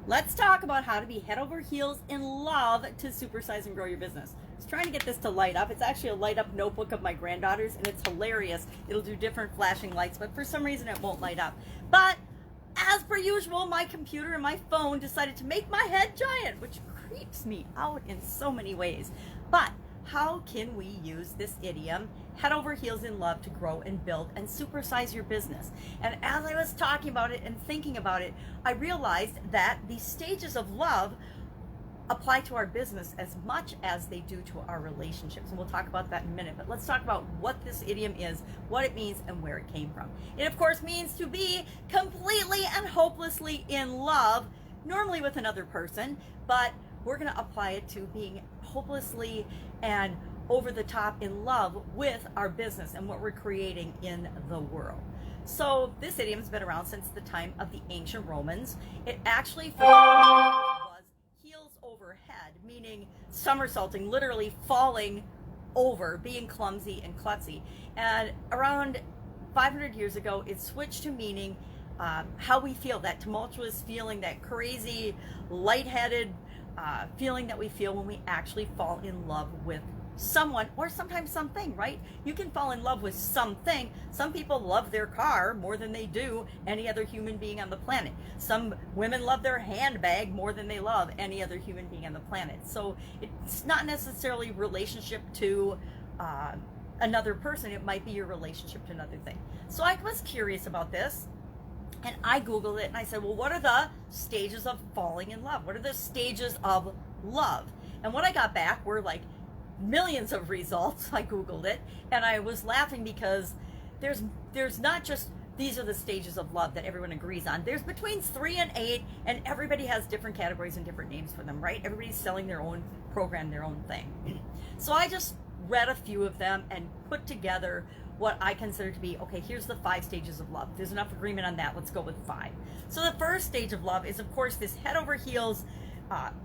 Let's talk about how to be head over heels in love to supersize and grow your business. I was trying to get this to light up. It's actually a light up notebook of my granddaughter's, and it's hilarious. It'll do different flashing lights, but for some reason it won't light up. But as per usual, my computer and my phone decided to make my head giant, which creeps me out in so many ways. But how can we use this idiom, head over heels in love, to grow and build and supersize your business? And as I was talking about it and thinking about it, I realized that the stages of love apply to our business as much as they do to our relationships. And we'll talk about that in a minute. But let's talk about what this idiom is, what it means, and where it came from. It, of course, means to be completely and hopelessly in love, normally with another person, but we're going to apply it to being hopelessly and over the top in love with our business and what we're creating in the world. So this idiom has been around since the time of the ancient Romans. It actually was heels over head, meaning somersaulting, literally falling over, being clumsy and klutzy. And around 500 years ago, it switched to meaning how we feel, that tumultuous feeling, that crazy, lightheaded feeling that we feel when we actually fall in love with someone, or sometimes something, right? You can fall in love with something. Some people love their car more than they do any other human being on the planet. Some women love their handbag more than they love any other human being on the planet. So it's not necessarily relationship to another person. It might be your relationship to another thing. So I was curious about this, and I Googled it, and I said, well, what are the stages of falling in love? What are the stages of love? And what I got back were like millions of results. I Googled it, and I was laughing because there's not just these are the stages of love that everyone agrees on. There's between 3 and 8, and everybody has different categories and different names for them, right? Everybody's selling their own program, their own thing. So I just read a few of them and put together what I consider to be, okay, here's the 5 stages of love. There's enough agreement on that. Let's go with 5. So the first stage of love is, of course, this head over heels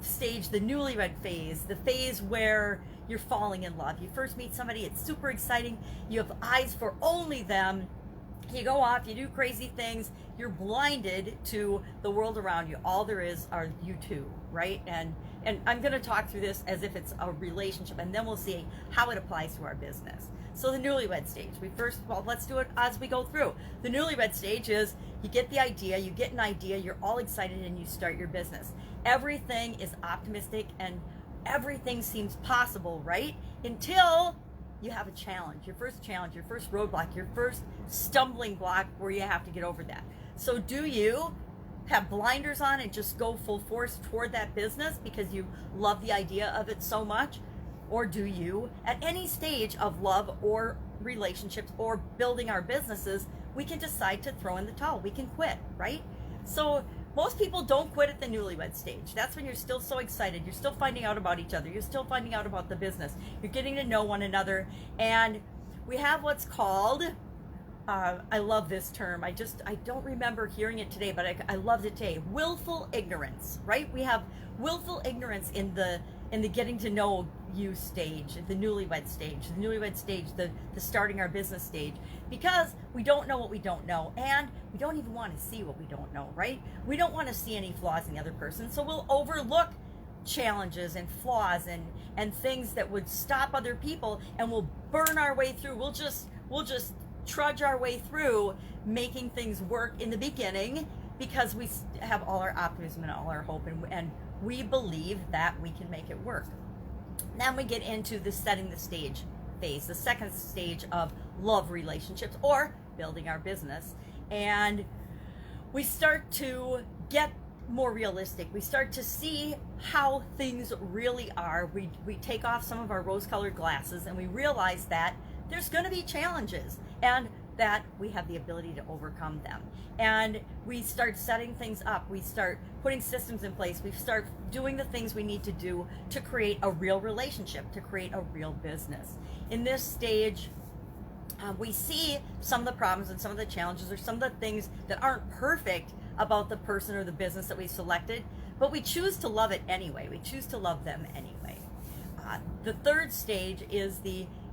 stage, the newlywed phase, the phase where you're falling in love. You first meet somebody, it's super exciting. You have eyes for only them. You go off, you do crazy things. You're blinded to the world around you. All there is are you two, right? And I'm going to talk through this as if it's a relationship, and then we'll see how it applies to our business. So the newlywed stage, let's do it as we go through. The newlywed stage is you get the idea, you get an idea, you're all excited, and you start your business. Everything is optimistic and everything seems possible, right? Until you have a challenge, your first roadblock, your first stumbling block where you have to get over that. So do you have blinders on and just go full force toward that business because you love the idea of it so much? Or do you, at any stage of love or relationships or building our businesses, we can decide to throw in the towel. We can quit, right? So most people don't quit at the newlywed stage. That's when you're still so excited. You're still finding out about each other. You're still finding out about the business. You're getting to know one another. And we have what's called, I love this term. I don't remember hearing it today, but I loved it today. Willful ignorance, right? We have willful ignorance in the getting to know you stage, the newlywed stage, the starting our business stage, because we don't know what we don't know, and we don't even want to see what we don't know, right? We don't want to see any flaws in the other person, so we'll overlook challenges and flaws and things that would stop other people, and we'll burn our way through. We'll just trudge our way through making things work in the beginning because we have all our optimism and all our hope, and we believe that we can make it work. Then we get into the setting the stage phase, the second stage of love relationships or building our business. And we start to get more realistic. We start to see how things really are. We take off some of our rose-colored glasses and we realize that there's going to be challenges and that we have the ability to overcome them. And we start setting things up. We start putting systems in place. We start doing the things we need to do to create a real relationship, to create a real business. In this stage, we see some of the problems and some of the challenges or some of the things that aren't perfect about the person or the business that we selected, but we choose to love it anyway. We choose to love them anyway. The third stage is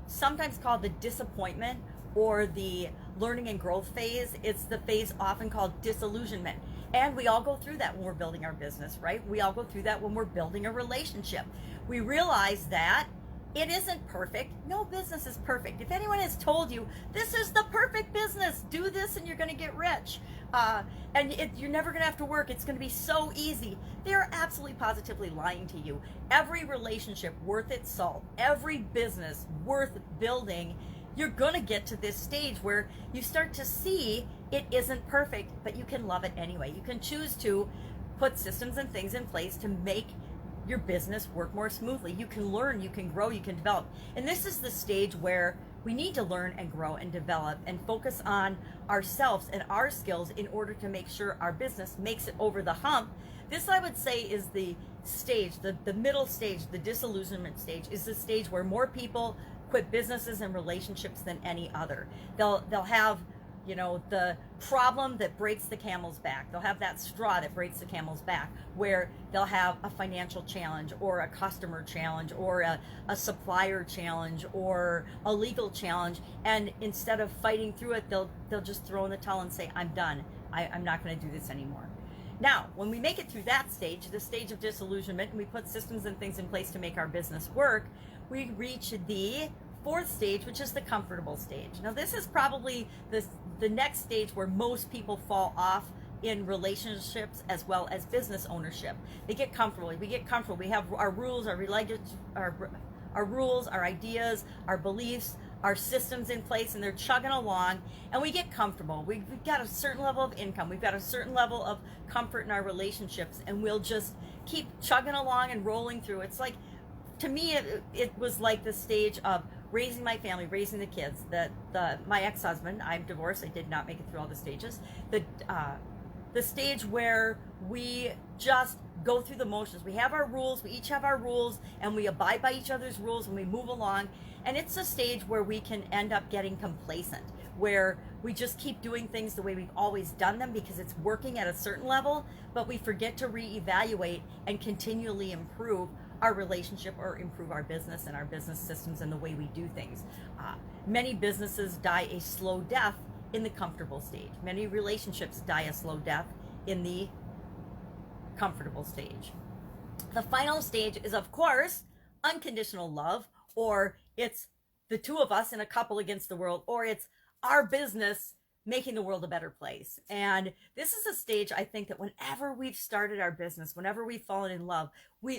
sometimes called the disappointment or the learning and growth phase. It's the phase often called disillusionment. And we all go through that when we're building our business, right? We all go through that when we're building a relationship. We realize that it isn't perfect. No business is perfect. If anyone has told you, this is the perfect business, do this and you're going to get rich, you're never going to have to work, it's going to be so easy, they're absolutely positively lying to you. Every relationship worth its salt, every business worth building, you're going to get to this stage where you start to see it isn't perfect, but you can love it anyway. You can choose to put systems and things in place to make your business work more smoothly. You can learn, you can grow, you can develop. And this is the stage where we need to learn and grow and develop and focus on ourselves and our skills in order to make sure our business makes it over the hump. This, I would say, is the stage, the middle stage, the disillusionment stage, is the stage where more people quit businesses and relationships than any other. They'll have, the problem that breaks the camel's back. They'll have that straw that breaks the camel's back, where they'll have a financial challenge or a customer challenge or a supplier challenge or a legal challenge. And instead of fighting through it, they'll just throw in the towel and say, I'm done. I'm not going to do this anymore. Now, when we make it through that stage, the stage of disillusionment, and we put systems and things in place to make our business work, we reach the fourth stage, which is the comfortable stage. Now, this is probably the next stage where most people fall off in relationships as well as business ownership. They get comfortable. We get comfortable. We have our rules, our rules, our ideas, our beliefs, our systems in place, and they're chugging along, and we get comfortable. We've got a certain level of income. We've got a certain level of comfort in our relationships, and we'll just keep chugging along and rolling through. It's like, to me, it was like the stage of raising my family, raising the kids. My ex-husband, I'm divorced, I did not make it through all the stages. The stage where we just go through the motions. We have our rules, we each have our rules, and we abide by each other's rules and we move along. And it's a stage where we can end up getting complacent, where we just keep doing things the way we've always done them because it's working at a certain level, but we forget to reevaluate and continually improve our relationship or improve our business and our business systems and the way we do things. Many businesses die a slow death in the comfortable stage. Many relationships die a slow death in the comfortable stage. The final stage is, of course, unconditional love, or it's the two of us in a couple against the world, or it's our business making the world a better place. And this is a stage, I think, that whenever we've started our business, whenever we've fallen in love,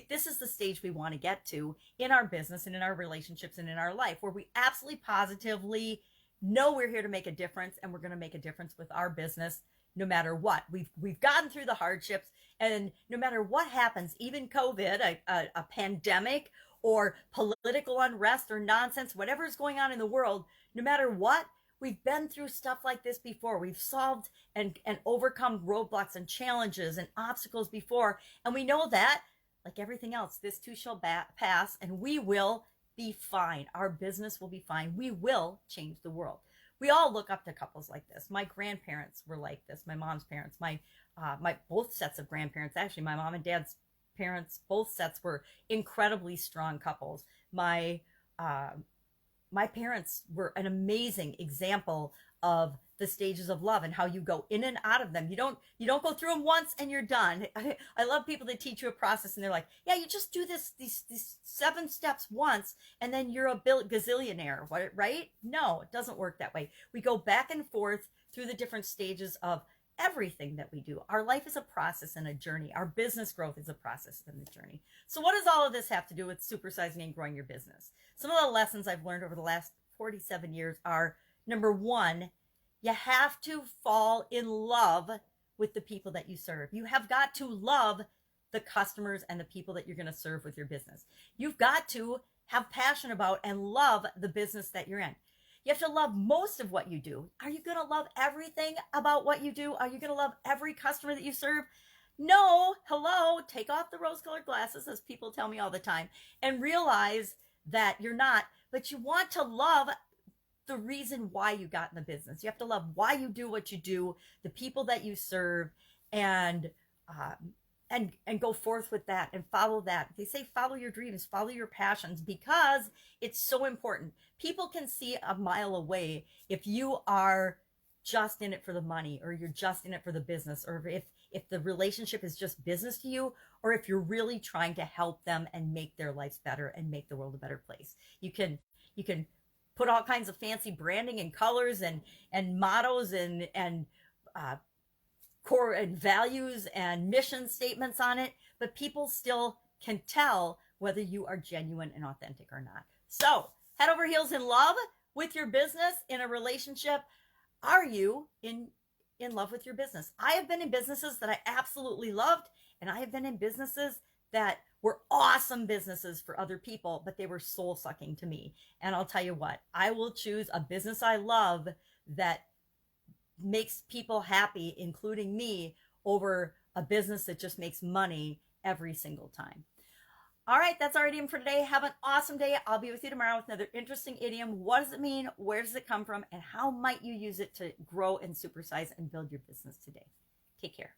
this is the stage we want to get to in our business and in our relationships and in our life, where we absolutely positively know we're here to make a difference, and we're going to make a difference with our business no matter what. We've gotten through the hardships, and no matter what happens, even COVID, a pandemic, or political unrest or nonsense, whatever is going on in the world, no matter what, we've been through stuff like this before. We've solved and overcome roadblocks and challenges and obstacles before. And we know that, like everything else, this too shall pass, and we will be fine. Our business will be fine. We will change the world. We all look up to couples like this. My grandparents were like this. My mom's parents, my both sets of grandparents, actually, my mom and dad's parents, both sets were incredibly strong couples. My parents were an amazing example of the stages of love and how you go in and out of them. You don't go through them once and you're done. I love people that teach you a process and they're like, yeah, you just do these 7 steps once and then you're a gazillionaire, right? No, it doesn't work that way. We go back and forth through the different stages of everything that we do. Our life is a process and a journey. Our business growth is a process and a journey. So what does all of this have to do with supersizing and growing your business? Some of the lessons I've learned over the last 47 years are, number one, you have to fall in love with the people that you serve. You have got to love the customers and the people that you're going to serve with your business. You've got to have passion about and love the business that you're in. You have to love most of what you do. Are you going to love everything about what you do? Are you going to love every customer that you serve? No. Hello. Take off the rose-colored glasses, as people tell me all the time, and realize that you're not. But you want to love the reason why you got in the business. You have to love why you do what you do, the people that you serve, and go forth with that and follow that. They say follow your dreams, follow your passions, because it's so important. People can see a mile away if you are just in it for the money, or you're just in it for the business, or if the relationship is just business to you, or if you're really trying to help them and make their lives better and make the world a better place. You can put all kinds of fancy branding and colors and mottos and core and values and mission statements on it, but people still can tell whether you are genuine and authentic or not. So, head over heels in love with your business, in a relationship. Are you in love with your business? I have been in businesses that I absolutely loved, and I have been in businesses that were awesome businesses for other people, but they were soul sucking to me. And I'll tell you what, I will choose a business I love that makes people happy, including me, over a business that just makes money every single time. All right, that's our idiom for today. Have an awesome day. I'll be with you tomorrow with another interesting idiom. What does it mean? Where does it come from? And how might you use it to grow and supersize and build your business today? Take care.